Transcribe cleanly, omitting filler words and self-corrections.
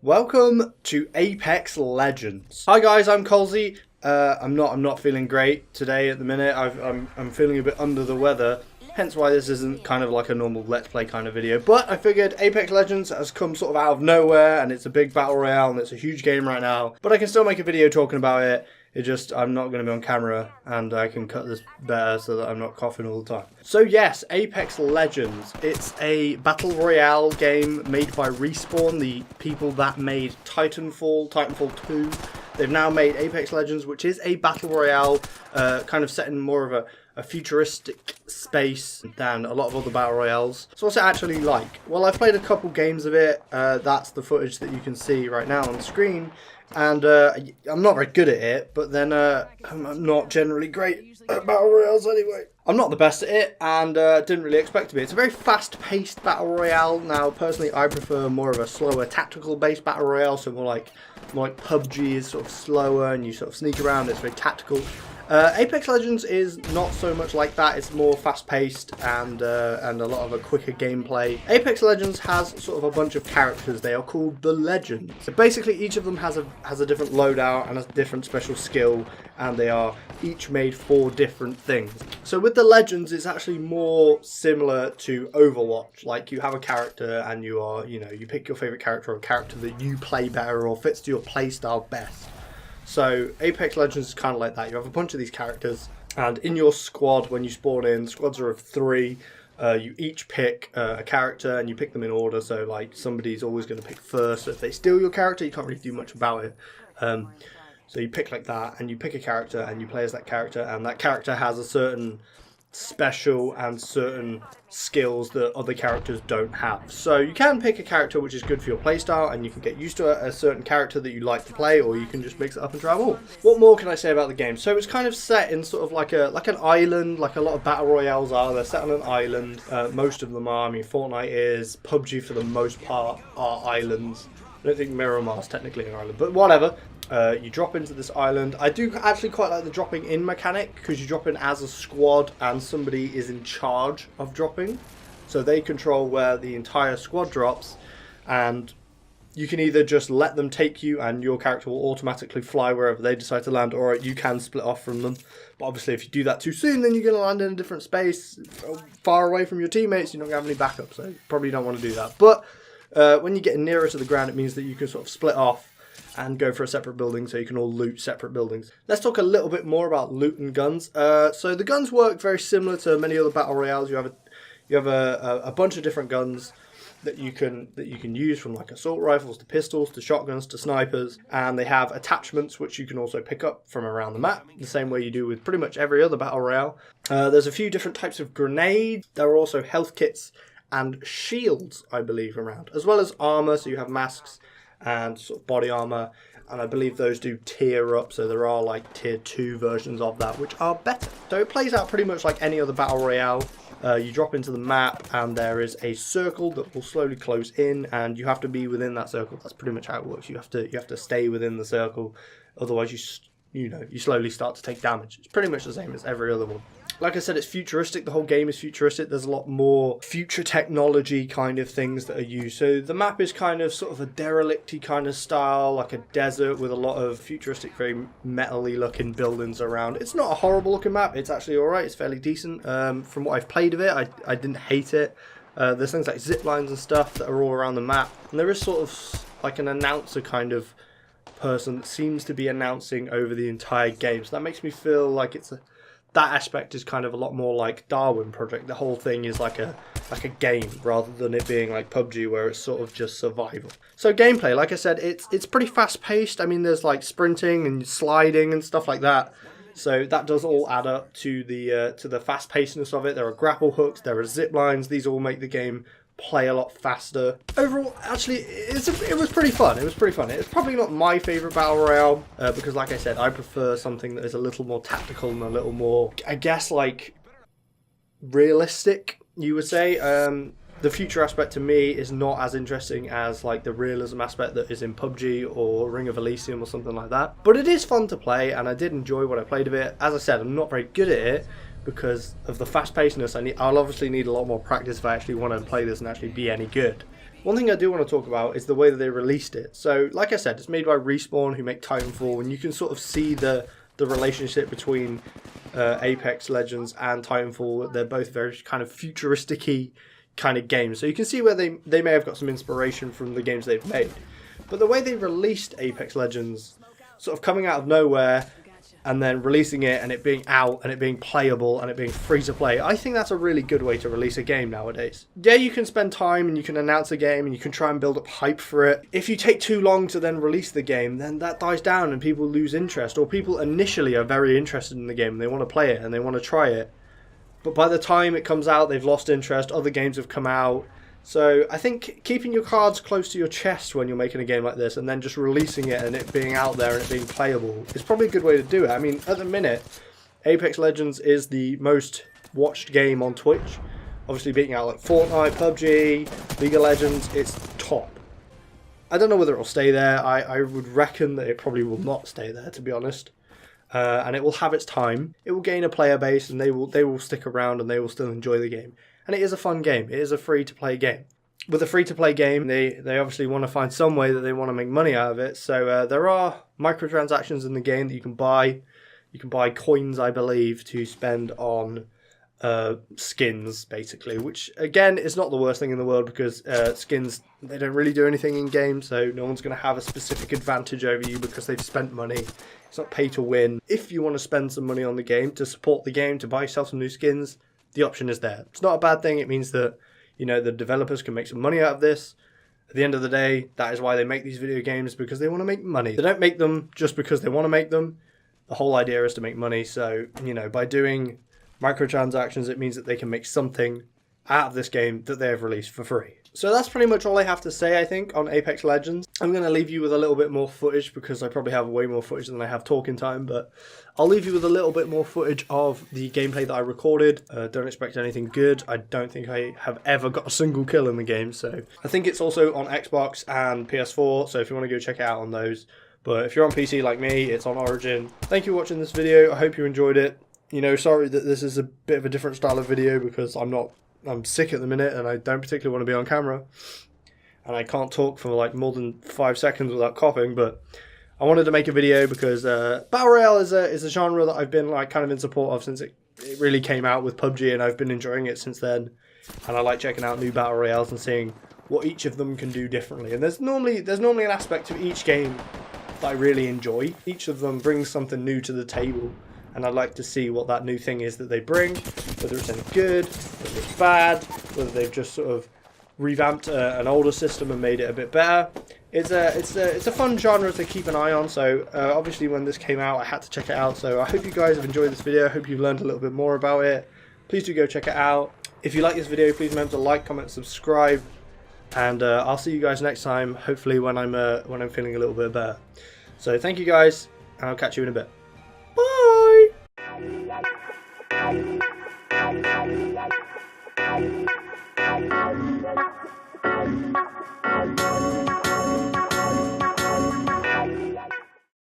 Welcome to Apex Legends. Hi guys, I'm Colesy. I'm not feeling great today at the minute. I'm feeling a bit under the weather, hence why this isn't kind of like a normal Let's Play kind of video. But I figured Apex Legends has come sort of out of nowhere, and it's a big battle royale, and it's a huge game right now. But I can still make a video talking about it. I'm not going to be on camera, and I can cut this better so that I'm not coughing all the time. So yes, Apex Legends. It's a battle royale game made by Respawn, the people that made Titanfall 2. They've now made Apex Legends, which is a battle royale, kind of set in more of a futuristic space than a lot of other battle royales. So what's it actually like? Well, I've played a couple games of it. That's the footage that you can see right now on the screen. And I'm not very good at it, but then I'm not generally great at battle royales anyway. I'm not the best at it, and didn't really expect to be. It's a very fast-paced battle royale. Now, personally, I prefer more of a slower, tactical-based battle royale, so more like PUBG is sort of slower, and you sort of sneak around. It's very tactical. Apex Legends is not so much like that. It's more fast-paced and a lot of a quicker gameplay. Apex Legends has sort of a bunch of characters. They are called the Legends. So basically, each of them has a different loadout and a different special skill, and they are each made for different things. So with the Legends, it's actually more similar to Overwatch. Like, you have a character, and you pick your favorite character or a character that you play better or fits to your playstyle best. So Apex Legends is kind of like that. You have a bunch of these characters, and in your squad, when you spawn in, squads are of 3. You each pick a character, and you pick them in order. So like, somebody's always going to pick first. So if they steal your character, you can't really do much about it. So you pick like that, and you pick a character, and you play as that character, and that character has a certain special and certain skills that other characters don't have. So you can pick a character which is good for your playstyle, and you can get used to a certain character that you like to play, or you can just mix it up and try them all. What more can I say about the game? So it's kind of set in sort of like an island, like a lot of battle royales are. They're set on an island. Most of them are. I mean, Fortnite is. PUBG for the most part are islands. I don't think Miramar's technically an island, but whatever. You drop into this island. I do actually quite like the dropping in mechanic, because you drop in as a squad and somebody is in charge of dropping. So they control where the entire squad drops, and you can either just let them take you and your character will automatically fly wherever they decide to land, or you can split off from them. But obviously if you do that too soon, then you're going to land in a different space, far away from your teammates. You're not going to have any backup, so you probably don't want to do that. But when you get nearer to the ground, it means that you can sort of split off and go for a separate building, so you can all loot separate buildings. Let's talk a little bit more about loot and guns. So the guns work very similar to many other battle royales. You have a bunch of different guns that you can use, from like assault rifles to pistols to shotguns to snipers, and they have attachments which you can also pick up from around the map, the same way you do with pretty much every other battle royale. There's a few different types of grenades. There are also health kits and shields, I believe, around, as well as armor. So you have masks and sort of body armor, and I believe those do tier up, so there are like tier 2 versions of that which are better. So it plays out pretty much like any other battle royale. You drop into the map, and there is a circle that will slowly close in, and you have to be within that circle. That's pretty much how it works. You have to stay within the circle, otherwise you slowly start to take damage. It's pretty much the same as every other one. Like I said, it's futuristic. The whole game is futuristic. There's a lot more future technology kind of things that are used. So the map is kind of sort of a derelict-y kind of style, like a desert with a lot of futuristic, very metal-y looking buildings around. It's not a horrible looking map. It's actually alright. It's fairly decent. From what I've played of it, I didn't hate it. There's things like zip lines and stuff that are all around the map. And there is sort of like an announcer kind of person that seems to be announcing over the entire game. So that makes me feel like that aspect is kind of a lot more like Darwin Project. The whole thing is like a game, rather than it being like PUBG, where it's sort of just survival. So gameplay, like I said, it's pretty fast paced. I mean, there's like sprinting and sliding and stuff like that. So that does all add up to the fast pacedness of it. There are grapple hooks, there are zip lines. These all make the game play a lot faster. Overall, actually, it was pretty fun. It was pretty fun. It's probably not my favourite battle royale, because like I said, I prefer something that is a little more tactical and a little more, I guess, like, realistic, you would say. The future aspect to me is not as interesting as like the realism aspect that is in PUBG or Ring of Elysium or something like that. But it is fun to play, and I did enjoy what I played of it. As I said, I'm not very good at it, because of the fast-pacedness. I'll obviously need a lot more practice if I actually want to play this and actually be any good. One thing I do want to talk about is the way that they released it. So, like I said, it's made by Respawn, who make Titanfall, and you can sort of see the relationship between Apex Legends and Titanfall. They're both very kind of futuristic-y kind of games. So you can see where they may have got some inspiration from the games they've made. But the way they released Apex Legends, sort of coming out of nowhere, and then releasing it and it being out and it being playable and it being free to play, I think that's a really good way to release a game nowadays. Yeah, you can spend time and you can announce a game and you can try and build up hype for it. If you take too long to then release the game, then that dies down and people lose interest, or people initially are very interested in the game and they want to play it and they want to try it. But by the time it comes out, they've lost interest, other games have come out. So I think keeping your cards close to your chest when you're making a game like this and then just releasing it and it being out there and it being playable is probably a good way to do it. I mean, at the minute, Apex Legends is the most watched game on Twitch. Obviously beating out like Fortnite, PUBG, League of Legends, it's top. I don't know whether it'll stay there. I would reckon that it probably will not stay there, to be honest. And it will have its time. It will gain a player base and they will stick around and they will still enjoy the game. And it is a fun game. It is a free-to-play game. With a free-to-play game, they obviously want to find some way that they want to make money out of it. So there are microtransactions in the game that you can buy. You can buy coins, I believe, to spend on skins, basically. Which, again, is not the worst thing in the world because skins, they don't really do anything in game. So no one's going to have a specific advantage over you because they've spent money. It's not pay to win. If you want to spend some money on the game to support the game, to buy yourself some new skins, the option is there. It's not a bad thing. It means that, you know, the developers can make some money out of this. At the end of the day, that is why they make these video games, because they want to make money. They don't make them just because they want to make them. The whole idea is to make money. So, you know, by doing microtransactions, it means that they can make something out of this game that they have released for free. So that's pretty much all I have to say, I think, on Apex Legends. I'm going to leave you with a little bit more footage because I probably have way more footage than I have talking time, but I'll leave you with a little bit more footage of the gameplay that I recorded. Don't expect anything good. I don't think I have ever got a single kill in the game, so I think it's also on Xbox and PS4, so if you want to go check it out on those. But if you're on PC like me, it's on Origin. Thank you for watching this video. I hope you enjoyed it. You know, sorry that this is a bit of a different style of video because I'm sick at the minute and I don't particularly want to be on camera. And I can't talk for like more than 5 seconds without coughing, but I wanted to make a video because Battle Royale is a genre that I've been like kind of in support of since it really came out with PUBG, and I've been enjoying it since then. And I like checking out new Battle Royales and seeing what each of them can do differently. And there's normally an aspect to each game that I really enjoy. Each of them brings something new to the table, and I'd like to see what that new thing is that they bring, whether it's any good, whether it's bad, whether they've just sort of revamped an older system and made it a bit better. It's a fun genre to keep an eye on, so obviously when this came out I had to check it out, so I hope you guys have enjoyed this video. I hope you've learned a little bit more about it. Please do go check it out. If you like this video, please remember to like, comment, subscribe, and I'll see you guys next time, hopefully when I'm feeling a little bit better. So thank you guys, and I'll catch you in a bit. Bye!